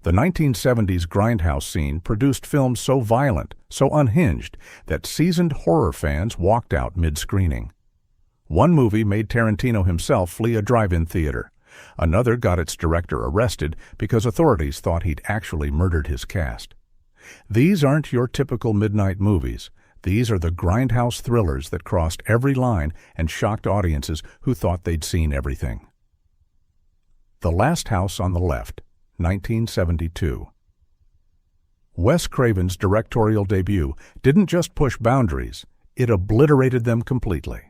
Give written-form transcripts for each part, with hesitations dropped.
The 1970s Grindhouse scene produced films so violent, so unhinged, that seasoned horror fans walked out mid-screening. One movie made Tarantino himself flee a drive-in theater. Another got its director arrested because authorities thought he'd actually murdered his cast. These aren't your typical midnight movies. These are the Grindhouse thrillers that crossed every line and shocked audiences who thought they'd seen everything. The Last House on the Left, 1972. Wes Craven's directorial debut didn't just push boundaries, it obliterated them completely.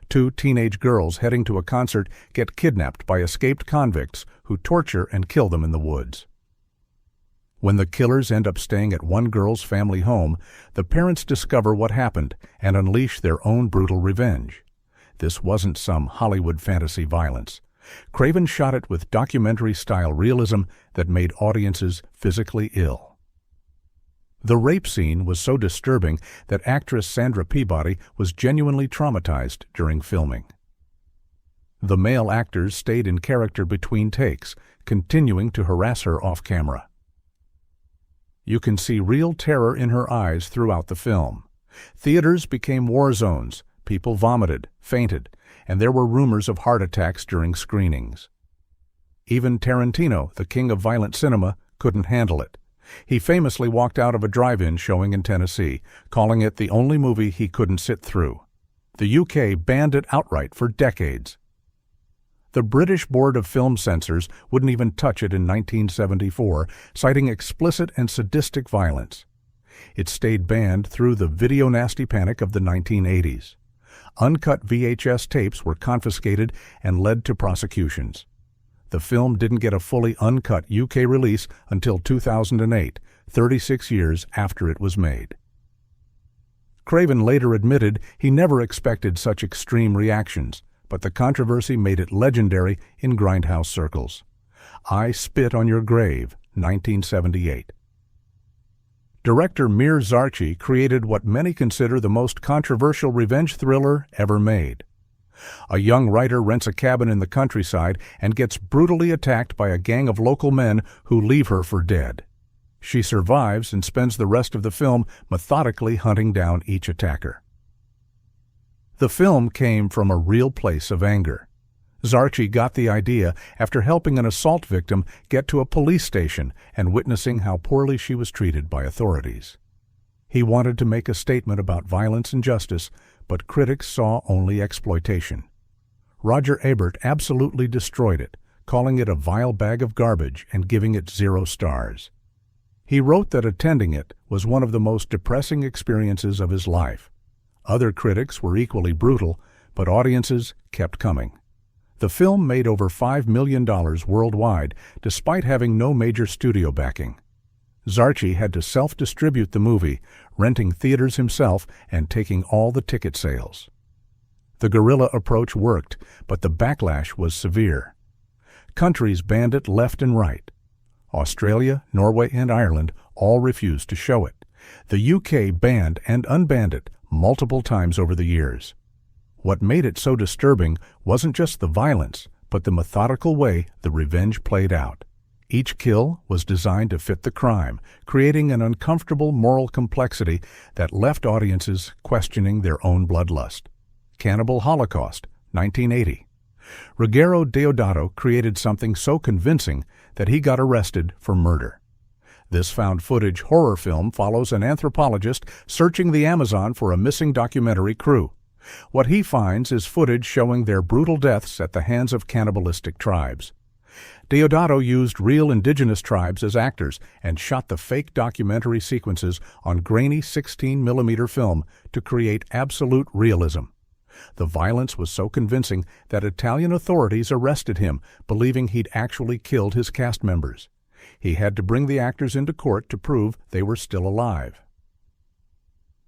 Two teenage girls heading to a concert get kidnapped by escaped convicts who torture and kill them in the woods. When the killers end up staying at one girl's family home, the parents discover what happened and unleash their own brutal revenge. This wasn't some Hollywood fantasy violence. Craven shot it with documentary-style realism that made audiences physically ill. The rape scene was so disturbing that actress Sandra Peabody was genuinely traumatized during filming. The male actors stayed in character between takes, continuing to harass her off-camera. You can see real terror in her eyes throughout the film. Theaters became war zones, people vomited, fainted, and there were rumors of heart attacks during screenings. Even Tarantino, the king of violent cinema, couldn't handle it. He famously walked out of a drive-in showing in Tennessee, calling it the only movie he couldn't sit through. The UK banned it outright for decades. The British Board of Film Censors wouldn't even touch it in 1974, citing explicit and sadistic violence. It stayed banned through the video nasty panic of the 1980s. Uncut VHS tapes were confiscated and led to prosecutions. The film didn't get a fully uncut UK release until 2008, 36 years after it was made. Craven later admitted he never expected such extreme reactions, but the controversy made it legendary in Grindhouse circles. I Spit on Your Grave, 1978. Director Mir Zarchi created what many consider the most controversial revenge thriller ever made. A young writer rents a cabin in the countryside and gets brutally attacked by a gang of local men who leave her for dead. She survives and spends the rest of the film methodically hunting down each attacker. The film came from a real place of anger. Zarchi got the idea after helping an assault victim get to a police station and witnessing how poorly she was treated by authorities. He wanted to make a statement about violence and justice, but critics saw only exploitation. Roger Ebert absolutely destroyed it, calling it a vile bag of garbage and giving it 0 stars. He wrote that attending it was one of the most depressing experiences of his life. Other critics were equally brutal, but audiences kept coming. The film made over $5 million worldwide, despite having no major studio backing. Zarchi had to self-distribute the movie, renting theaters himself and taking all the ticket sales. The guerrilla approach worked, but the backlash was severe. Countries banned it left and right. Australia, Norway, and Ireland all refused to show it. The UK banned and unbanned it multiple times over the years. What made it so disturbing wasn't just the violence, but the methodical way the revenge played out. Each kill was designed to fit the crime, creating an uncomfortable moral complexity that left audiences questioning their own bloodlust. Cannibal Holocaust, 1980. Ruggero Deodato created something so convincing that he got arrested for murder. This found-footage horror film follows an anthropologist searching the Amazon for a missing documentary crew. What he finds is footage showing their brutal deaths at the hands of cannibalistic tribes. Deodato used real indigenous tribes as actors and shot the fake documentary sequences on grainy 16mm film to create absolute realism. The violence was so convincing that Italian authorities arrested him, believing he'd actually killed his cast members. He had to bring the actors into court to prove they were still alive.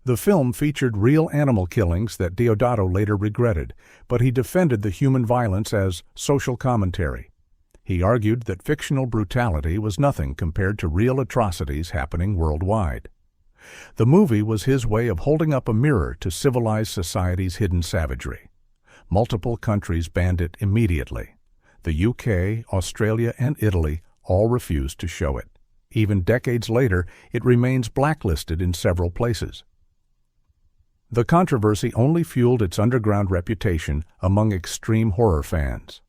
The film featured real animal killings that Deodato later regretted, but he defended the human violence as social commentary. He argued that fictional brutality was nothing compared to real atrocities happening worldwide. The movie was his way of holding up a mirror to civilized society's hidden savagery. Multiple countries banned it immediately. The UK, Australia, and Italy all refused to show it. Even decades later, it remains blacklisted in several places. The controversy only fueled its underground reputation among extreme horror fans.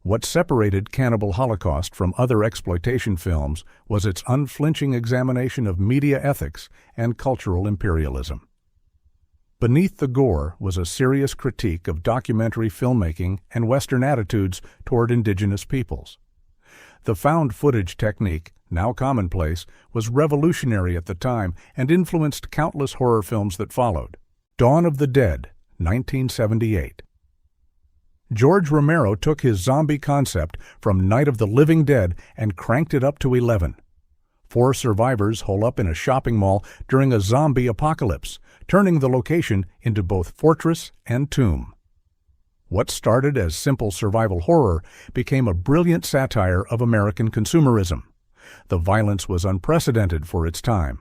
What separated Cannibal Holocaust from other exploitation films was its unflinching examination of media ethics and cultural imperialism. Beneath the gore was a serious critique of documentary filmmaking and Western attitudes toward indigenous peoples. The found footage technique, now commonplace, was revolutionary at the time and influenced countless horror films that followed. Dawn of the Dead, 1978. George Romero took his zombie concept from Night of the Living Dead and cranked it up to 11. 4 survivors hole up in a shopping mall during a zombie apocalypse, turning the location into both fortress and tomb. What started as simple survival horror became a brilliant satire of American consumerism. The violence was unprecedented for its time.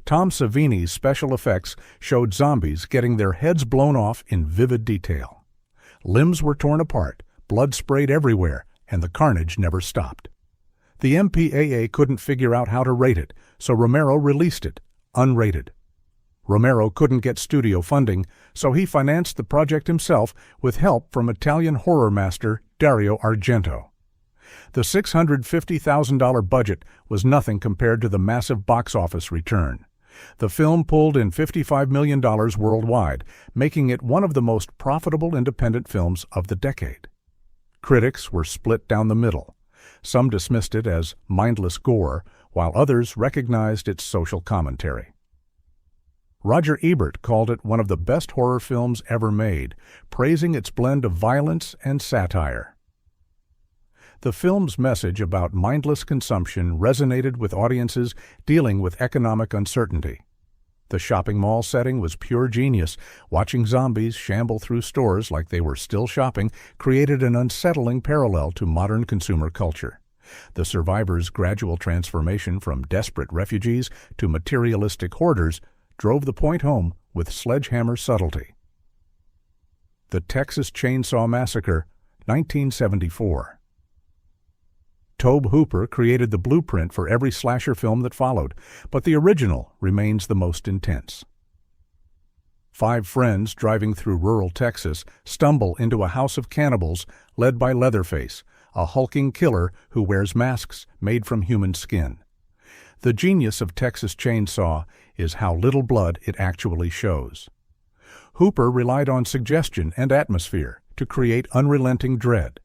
Tom Savini's special effects showed zombies getting their heads blown off in vivid detail. Limbs were torn apart, blood sprayed everywhere, and the carnage never stopped. The MPAA couldn't figure out how to rate it, so Romero released it, unrated. Romero couldn't get studio funding, so he financed the project himself with help from Italian horror master Dario Argento. The $650,000 budget was nothing compared to the massive box office return. The film pulled in $55 million worldwide, making it one of the most profitable independent films of the decade. Critics were split down the middle. Some dismissed it as mindless gore, while others recognized its social commentary. Roger Ebert called it one of the best horror films ever made, praising its blend of violence and satire. The film's message about mindless consumption resonated with audiences dealing with economic uncertainty. The shopping mall setting was pure genius. Watching zombies shamble through stores like they were still shopping created an unsettling parallel to modern consumer culture. The survivors' gradual transformation from desperate refugees to materialistic hoarders drove the point home with sledgehammer subtlety. The Texas Chainsaw Massacre, 1974. Tobe Hooper created the blueprint for every slasher film that followed, but the original remains the most intense. 5 friends driving through rural Texas stumble into a house of cannibals led by Leatherface, a hulking killer who wears masks made from human skin. The genius of Texas Chainsaw is how little blood it actually shows. Hooper relied on suggestion and atmosphere to create unrelenting dread.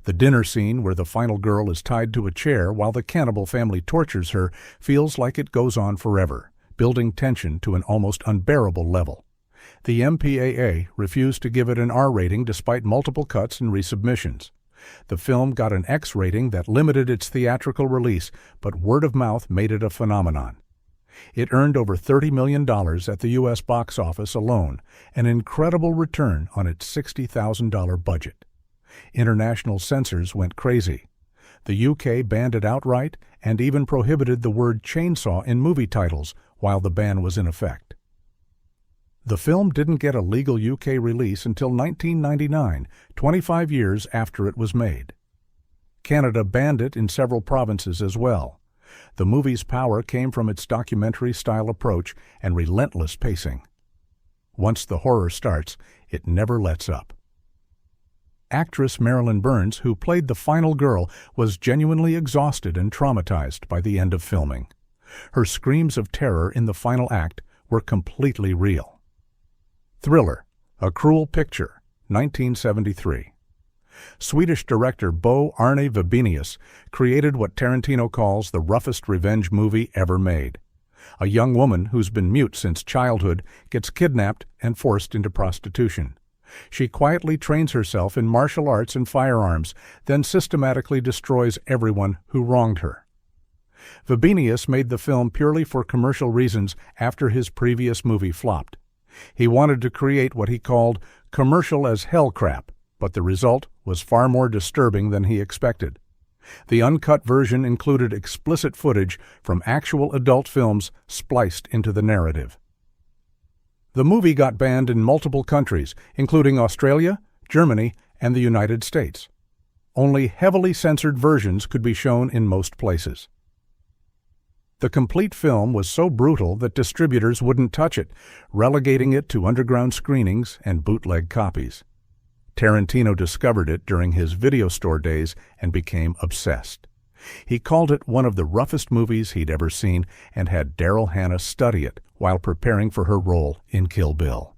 The dinner scene where the final girl is tied to a chair while the cannibal family tortures her feels like it goes on forever, building tension to an almost unbearable level. The MPAA refused to give it an R rating despite multiple cuts and resubmissions. The film got an X rating that limited its theatrical release, but word of mouth made it a phenomenon. It earned over $30 million at the U.S. box office alone, an incredible return on its $60,000 budget. International censors went crazy. The UK banned it outright and even prohibited the word chainsaw in movie titles while the ban was in effect. The film didn't get a legal UK release until 1999, 25 years after it was made. Canada banned it in several provinces as well. The movie's power came from its documentary-style approach and relentless pacing. Once the horror starts, it never lets up. Actress Marilyn Burns, who played the final girl, was genuinely exhausted and traumatized by the end of filming. Her screams of terror in the final act were completely real. Thriller, A Cruel Picture, 1973. Swedish director Bo Arne Vebenius created what Tarantino calls the roughest revenge movie ever made. A young woman who's been mute since childhood gets kidnapped and forced into prostitution. She quietly trains herself in martial arts and firearms, then systematically destroys everyone who wronged her. Vebenius made the film purely for commercial reasons after his previous movie flopped. He wanted to create what he called commercial as hell crap, but the result was far more disturbing than he expected. The uncut version included explicit footage from actual adult films spliced into the narrative. The movie got banned in multiple countries, including Australia, Germany, and the United States. only heavily censored versions could be shown in most places. The complete film was so brutal that distributors wouldn't touch it, relegating it to underground screenings and bootleg copies. Tarantino discovered it during his video store days and became obsessed. He called it one of the roughest movies he'd ever seen and had Daryl Hannah study it while preparing for her role in Kill Bill.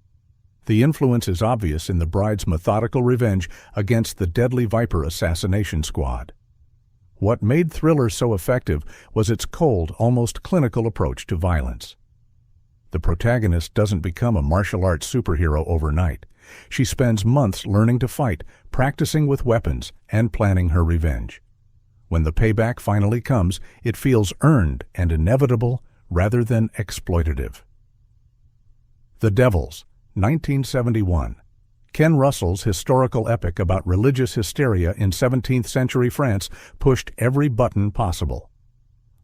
The influence is obvious in the bride's methodical revenge against the deadly Viper assassination squad. What made Thriller so effective was its cold, almost clinical approach to violence. The protagonist doesn't become a martial arts superhero overnight. She spends months learning to fight, practicing with weapons, and planning her revenge. When the payback finally comes, it feels earned and inevitable rather than exploitative. The Devils, 1971. Ken Russell's historical epic about religious hysteria in 17th century France pushed every button possible.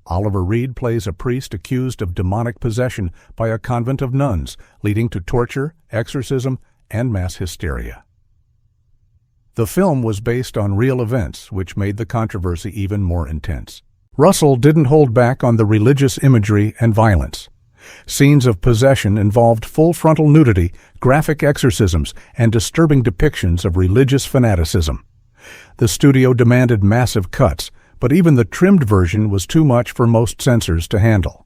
Oliver Reed plays a priest accused of demonic possession by a convent of nuns, leading to torture, exorcism, and mass hysteria. The film was based on real events, which made the controversy even more intense. Russell didn't hold back on the religious imagery and violence. Scenes of possession involved full frontal nudity, graphic exorcisms, and disturbing depictions of religious fanaticism. The studio demanded massive cuts, but even the trimmed version was too much for most censors to handle.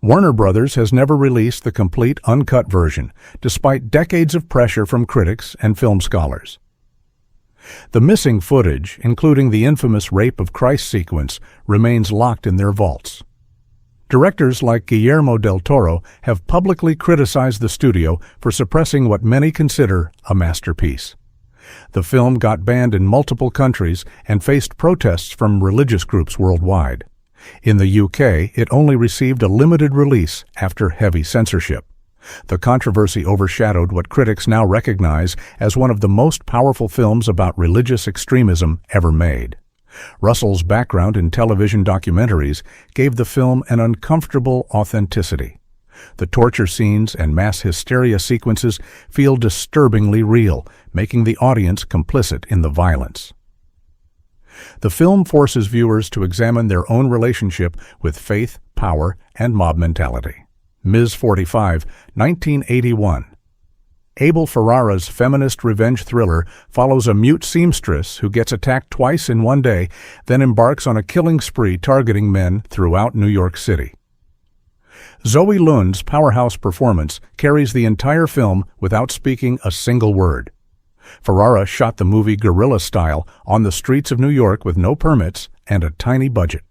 Warner Brothers has never released the complete uncut version, despite decades of pressure from critics and film scholars. The missing footage, including the infamous Rape of Christ sequence, remains locked in their vaults. Directors like Guillermo del Toro have publicly criticized the studio for suppressing what many consider a masterpiece. The film got banned in multiple countries and faced protests from religious groups worldwide. In the UK, it only received a limited release after heavy censorship. The controversy overshadowed what critics now recognize as one of the most powerful films about religious extremism ever made. Russell's background in television documentaries gave the film an uncomfortable authenticity. The torture scenes and mass hysteria sequences feel disturbingly real, making the audience complicit in the violence. The film forces viewers to examine their own relationship with faith, power, and mob mentality. Ms. 45, 1981. Abel Ferrara's feminist revenge thriller follows a mute seamstress who gets attacked twice in one day, then embarks on a killing spree targeting men throughout New York City. Zoe Lund's powerhouse performance carries the entire film without speaking a single word. Ferrara shot the movie guerrilla style on the streets of New York with no permits and a tiny budget.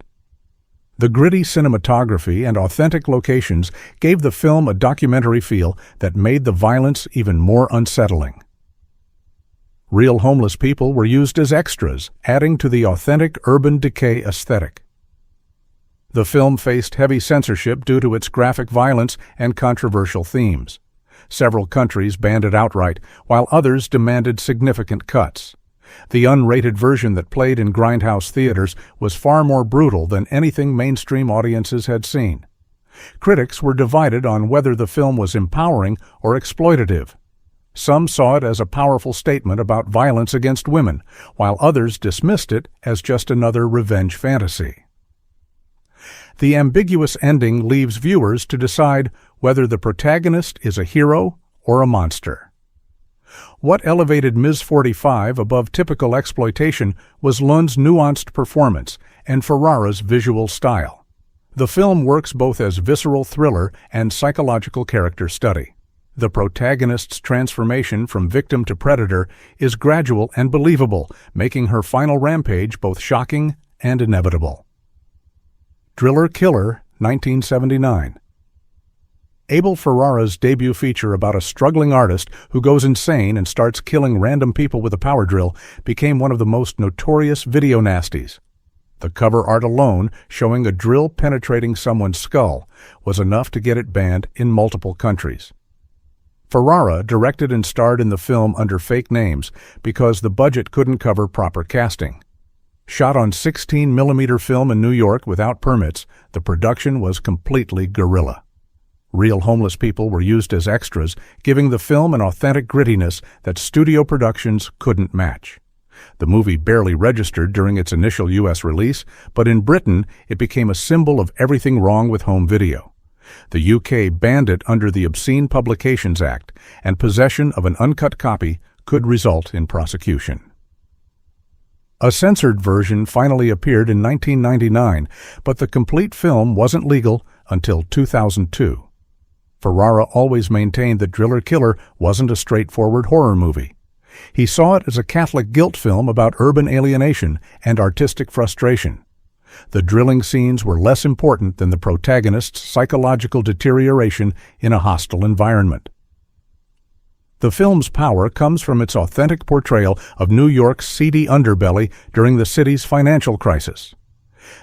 The gritty cinematography and authentic locations gave the film a documentary feel that made the violence even more unsettling. Real homeless people were used as extras, adding to the authentic urban decay aesthetic. The film faced heavy censorship due to its graphic violence and controversial themes. Several countries banned it outright, while others demanded significant cuts. The unrated version that played in Grindhouse theaters was far more brutal than anything mainstream audiences had seen. Critics were divided on whether the film was empowering or exploitative. Some saw it as a powerful statement about violence against women, while others dismissed it as just another revenge fantasy. The ambiguous ending leaves viewers to decide whether the protagonist is a hero or a monster. What elevated Ms. 45 above typical exploitation was Lund's nuanced performance and Ferrara's visual style. The film works both as visceral thriller and psychological character study. The protagonist's transformation from victim to predator is gradual and believable, making her final rampage both shocking and inevitable. Driller Killer, 1979. Abel Ferrara's debut feature about a struggling artist who goes insane and starts killing random people with a power drill became one of the most notorious video nasties. The cover art alone, showing a drill penetrating someone's skull, was enough to get it banned in multiple countries. Ferrara directed and starred in the film under fake names because the budget couldn't cover proper casting. Shot on 16mm film in New York without permits, the production was completely guerrilla. Real homeless people were used as extras, giving the film an authentic grittiness that studio productions couldn't match. The movie barely registered during its initial U.S. release, but in Britain it became a symbol of everything wrong with home video. The UK banned it under the Obscene Publications Act, and possession of an uncut copy could result in prosecution. A censored version finally appeared in 1999, but the complete film wasn't legal until 2002. Ferrara always maintained that Driller Killer wasn't a straightforward horror movie. He saw it as a Catholic guilt film about urban alienation and artistic frustration. The drilling scenes were less important than the protagonist's psychological deterioration in a hostile environment. The film's power comes from its authentic portrayal of New York's seedy underbelly during the city's financial crisis.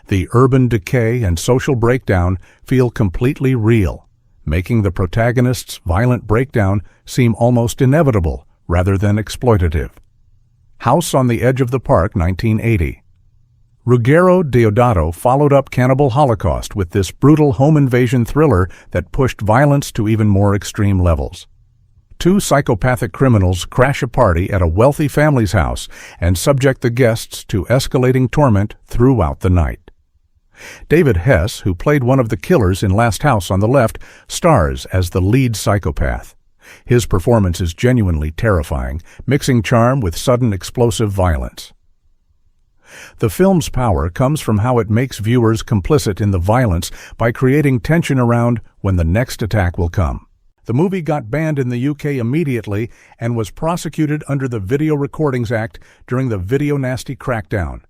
The urban decay and social breakdown feel completely real, making the protagonist's violent breakdown seem almost inevitable rather than exploitative. House on the Edge of the Park, 1980. Ruggero Deodato followed up Cannibal Holocaust with this brutal home invasion thriller that pushed violence to even more extreme levels. Two psychopathic criminals crash a party at a wealthy family's house and subject the guests to escalating torment throughout the night. David Hess, who played one of the killers in Last House on the Left, stars as the lead psychopath. His performance is genuinely terrifying, mixing charm with sudden explosive violence. The film's power comes from how it makes viewers complicit in the violence by creating tension around when the next attack will come. The movie got banned in the UK immediately and was prosecuted under the Video Recordings Act during the Video Nasty crackdown.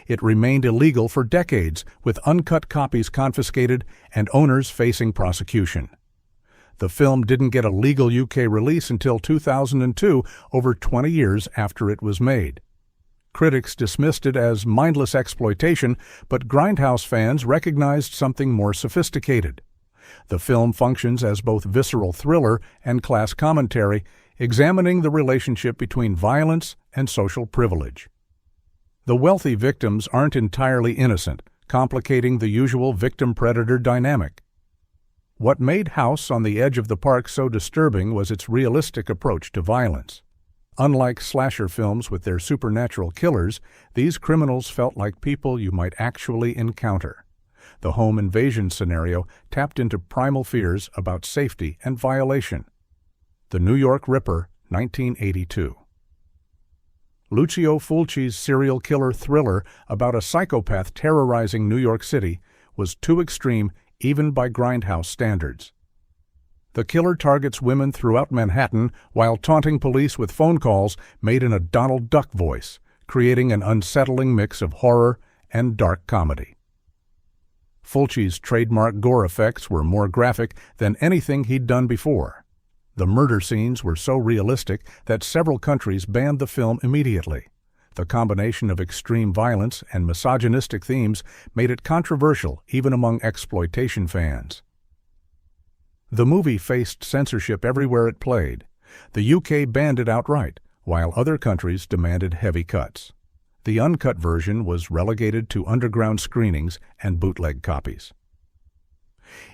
It remained illegal for decades, with uncut copies confiscated and owners facing prosecution. The film didn't get a legal UK release until 2002, over 20 years after it was made. Critics dismissed it as mindless exploitation, but Grindhouse fans recognized something more sophisticated. The film functions as both visceral thriller and class commentary, examining the relationship between violence and social privilege. The wealthy victims aren't entirely innocent, complicating the usual victim-predator dynamic. What made House on the Edge of the Park so disturbing was its realistic approach to violence. Unlike slasher films with their supernatural killers, these criminals felt like people you might actually encounter. The home invasion scenario tapped into primal fears about safety and violation. The New York Ripper, 1982. Lucio Fulci's serial killer thriller about a psychopath terrorizing New York City was too extreme even by Grindhouse standards. The killer targets women throughout Manhattan while taunting police with phone calls made in a Donald Duck voice, creating an unsettling mix of horror and dark comedy. Fulci's trademark gore effects were more graphic than anything he'd done before. The murder scenes were so realistic that several countries banned the film immediately. The combination of extreme violence and misogynistic themes made it controversial even among exploitation fans. The movie faced censorship everywhere it played. The UK banned it outright, while other countries demanded heavy cuts. The uncut version was relegated to underground screenings and bootleg copies.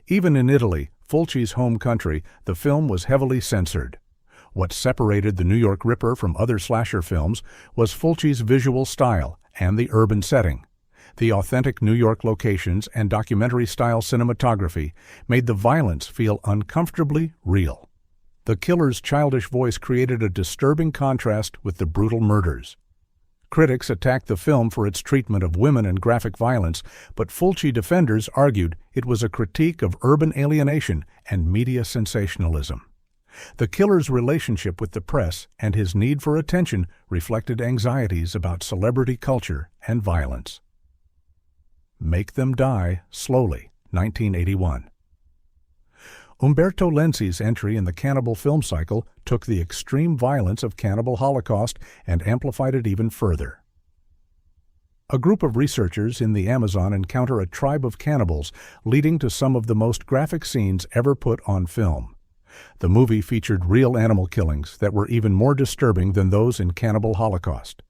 Even in Italy, Fulci's home country, the film was heavily censored. What separated The New York Ripper from other slasher films was Fulci's visual style and the urban setting. The authentic New York locations and documentary-style cinematography made the violence feel uncomfortably real. The killer's childish voice created a disturbing contrast with the brutal murders. Critics attacked the film for its treatment of women and graphic violence, but Fulci defenders argued it was a critique of urban alienation and media sensationalism. The killer's relationship with the press and his need for attention reflected anxieties about celebrity culture and violence. Make Them Die Slowly, 1981. Umberto Lenzi's entry in the cannibal film cycle took the extreme violence of Cannibal Holocaust and amplified it even further. A group of researchers in the Amazon encounter a tribe of cannibals, leading to some of the most graphic scenes ever put on film. The movie featured real animal killings that were even more disturbing than those in Cannibal Holocaust.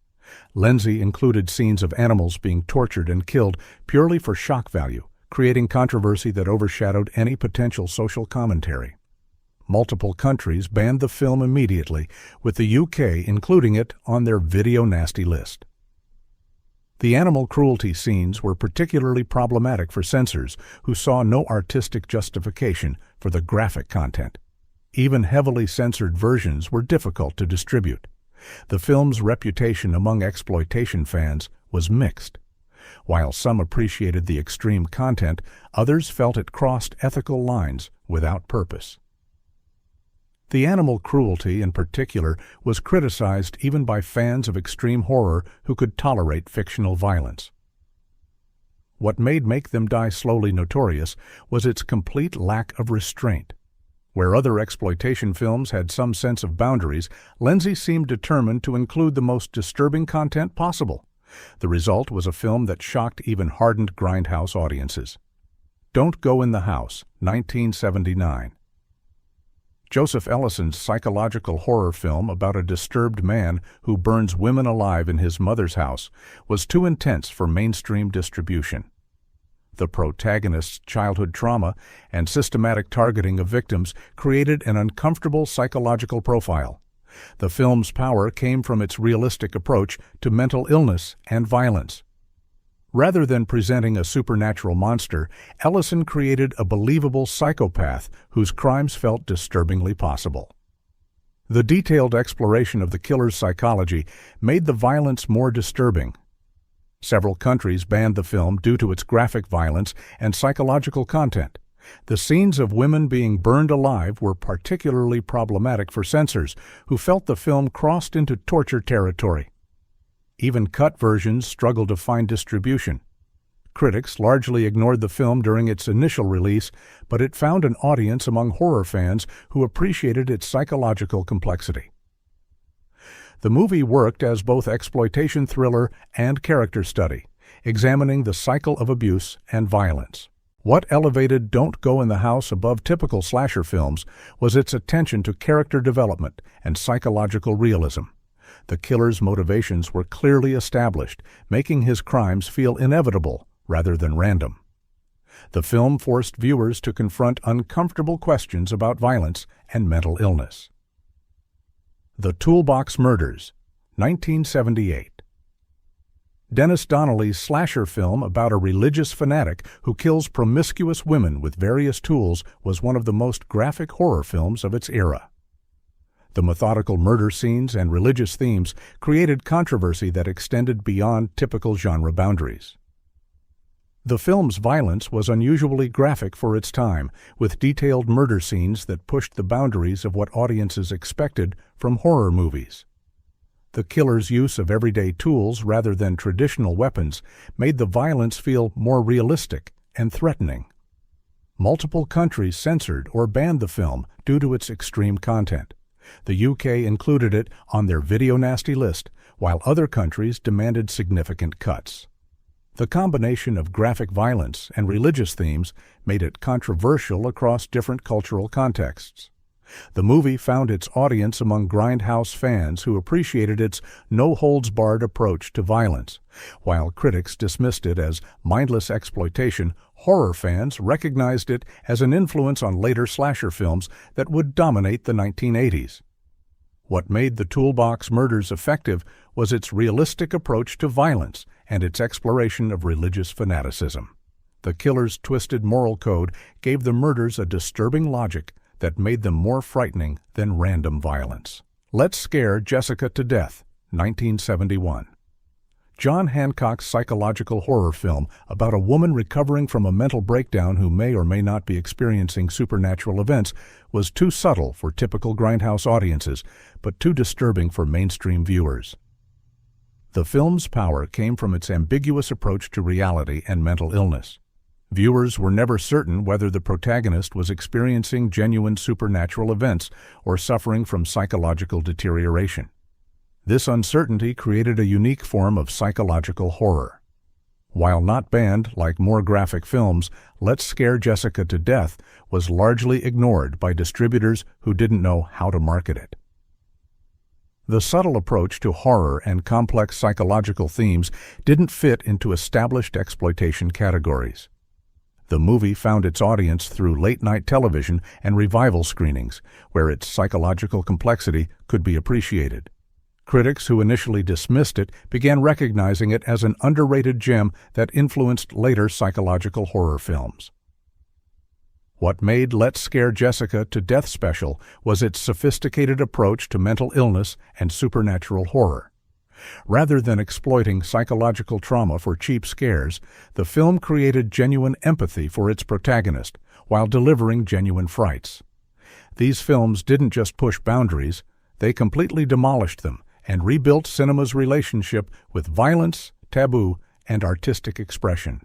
Lenzi included scenes of animals being tortured and killed purely for shock value, creating controversy that overshadowed any potential social commentary. Multiple countries banned the film immediately, with the UK including it on their video nasty list. The animal cruelty scenes were particularly problematic for censors who saw no artistic justification for the graphic content. Even heavily censored versions were difficult to distribute. The film's reputation among exploitation fans was mixed. While some appreciated the extreme content, others felt it crossed ethical lines without purpose. The animal cruelty, in particular, was criticized even by fans of extreme horror who could tolerate fictional violence. What made Make Them Die Slowly notorious was its complete lack of restraint. Where other exploitation films had some sense of boundaries, Lenzi seemed determined to include the most disturbing content possible. The result was a film that shocked even hardened Grindhouse audiences. Don't Go in the House, 1979. Joseph Ellison's psychological horror film about a disturbed man who burns women alive in his mother's house was too intense for mainstream distribution. The protagonist's childhood trauma and systematic targeting of victims created an uncomfortable psychological profile. The film's power came from its realistic approach to mental illness and violence. Rather than presenting a supernatural monster, Ellison created a believable psychopath whose crimes felt disturbingly possible. The detailed exploration of the killer's psychology made the violence more disturbing. Several countries banned the film due to its graphic violence and psychological content. The scenes of women being burned alive were particularly problematic for censors, who felt the film crossed into torture territory. Even cut versions struggled to find distribution. Critics largely ignored the film during its initial release, but it found an audience among horror fans who appreciated its psychological complexity. The movie worked as both exploitation thriller and character study, examining the cycle of abuse and violence. What elevated Don't Go in the House above typical slasher films was its attention to character development and psychological realism. The killer's motivations were clearly established, making his crimes feel inevitable rather than random. The film forced viewers to confront uncomfortable questions about violence and mental illness. The Toolbox Murders, 1978. Dennis Donnelly's slasher film about a religious fanatic who kills promiscuous women with various tools was one of the most graphic horror films of its era. The methodical murder scenes and religious themes created controversy that extended beyond typical genre boundaries. The film's violence was unusually graphic for its time, with detailed murder scenes that pushed the boundaries of what audiences expected from horror movies. The killer's use of everyday tools rather than traditional weapons made the violence feel more realistic and threatening. Multiple countries censored or banned the film due to its extreme content. The UK included it on their video nasty list, while other countries demanded significant cuts. The combination of graphic violence and religious themes made it controversial across different cultural contexts. The movie found its audience among Grindhouse fans who appreciated its no-holds-barred approach to violence. While critics dismissed it as mindless exploitation, horror fans recognized it as an influence on later slasher films that would dominate the 1980s. What made the Toolbox Murders effective was its realistic approach to violence and its exploration of religious fanaticism. The killer's twisted moral code gave the murders a disturbing logic that made them more frightening than random violence. Let's Scare Jessica to Death, 1971. John Hancock's psychological horror film about a woman recovering from a mental breakdown who may or may not be experiencing supernatural events was too subtle for typical Grindhouse audiences, but too disturbing for mainstream viewers. The film's power came from its ambiguous approach to reality and mental illness. Viewers were never certain whether the protagonist was experiencing genuine supernatural events or suffering from psychological deterioration. This uncertainty created a unique form of psychological horror. While not banned like more graphic films, Let's Scare Jessica to Death was largely ignored by distributors who didn't know how to market it. The subtle approach to horror and complex psychological themes didn't fit into established exploitation categories. The movie found its audience through late-night television and revival screenings, where its psychological complexity could be appreciated. Critics who initially dismissed it began recognizing it as an underrated gem that influenced later psychological horror films. What made Let's Scare Jessica to Death special was its sophisticated approach to mental illness and supernatural horror. Rather than exploiting psychological trauma for cheap scares, the film created genuine empathy for its protagonist while delivering genuine frights. These films didn't just push boundaries, they completely demolished them and rebuilt cinema's relationship with violence, taboo, and artistic expression.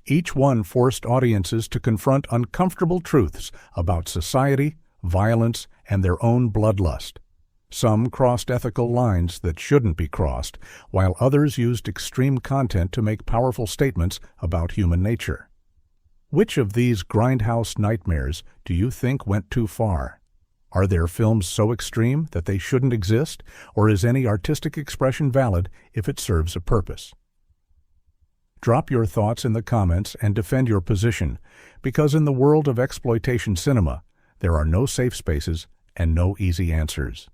Each one forced audiences to confront uncomfortable truths about society, violence, and their own bloodlust. Some crossed ethical lines that shouldn't be crossed, while others used extreme content to make powerful statements about human nature. Which of these grindhouse nightmares do you think went too far? Are there films so extreme that they shouldn't exist, or is any artistic expression valid if it serves a purpose? Drop your thoughts in the comments and defend your position, because in the world of exploitation cinema, there are no safe spaces and no easy answers.